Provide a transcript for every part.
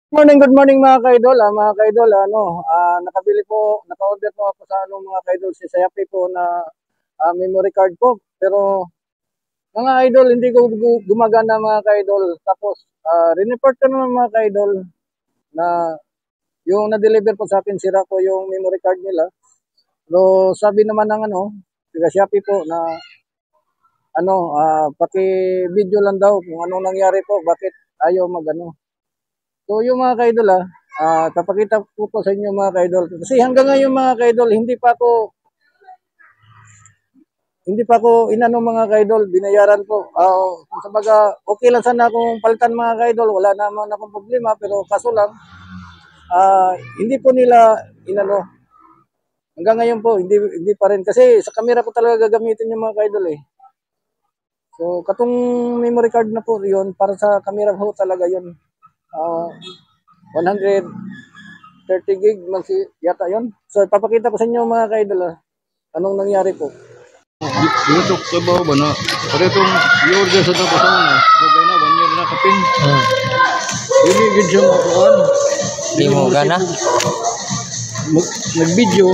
Good morning mga kaidol. Mga kaidol, nakabili po, naka-order po ako sa mga kaidol si Sayapi po na memory card po. Pero mga idol, hindi ko gumagana mga kaidol. Tapos, report ko naman mga kaidol na yung na-deliver po sa akin, sira po yung memory card nila. So, sabi naman ng taga Shopee po na paki-video lang daw kung anong nangyari po, bakit ayaw mag. So yung mga kaidol papakita ko po sa inyo mga kaidol. Kasi hanggang ngayon mga kaidol, hindi pa ako mga kaidol, binayaran ko. Kung sabaga, okay lang sana kung palitan mga kaidol, wala naman akong problema, pero kaso lang, hindi po nila inano. Hanggang ngayon po, hindi pa rin. Kasi sa camera ko talaga gagamitin yung mga kaidol eh. So, katong memory card na po yun, para sa camera po talaga yun. 130 gig yata yon. So, papakita ko sa inyo mga kaidol anong nangyari po. Dito ko ba na pare itong i-order sa tapos na okay na 1 year na kapin. Hindi gid siya makuan. Di mo gana? Nag-video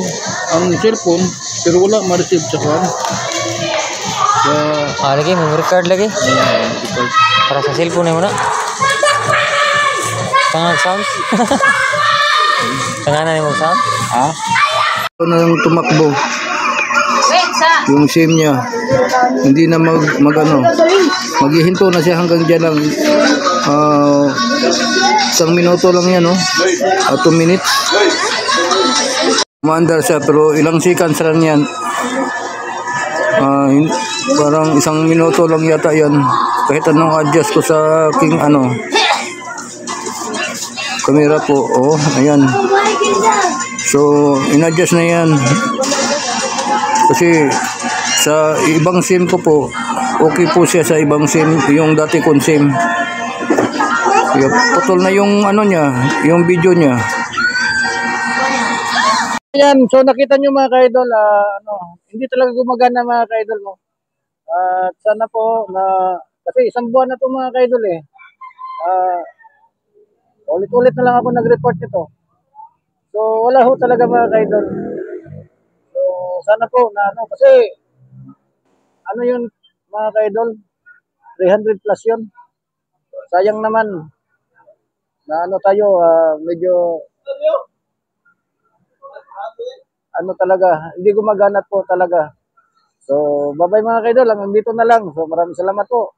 ang cellphone pero wala ma-receive sa kuan. Lagi memory card lagi. Para sa cellphone mo na. Tangag sound. Tanga na mo sound? Ito na yung tumakbo. Yung SIM niya hindi na maghihinto na siya hanggang dyan lang. 1 minuto lang yan 2 minutes umandar siya pero ilang seconds lang yan. Parang 1 minuto lang yata yan kahit anong adjust ko sa aking camera po. Ayan, so in-adjust na yan kasi sa ibang SIM ko po okay po siya sa ibang SIM, yung dati kong SIM. Putol na yung niya, yung video niya. Ayan, so nakita nyo mga kaidol, hindi talaga gumagana mga kaidol mo. At sana po na, kasi 1 buwan na to mga kaidol eh. Ulit-ulit na lang ako nag-report nito. So wala ho talaga mga kaidol. So sana po na kasi yun mga kaidol, 300 plus yun. Sayang naman na tayo, medyo talaga, hindi gumaganat po talaga. So bye-bye mga kaidol, hanggang dito na lang. So maraming salamat po.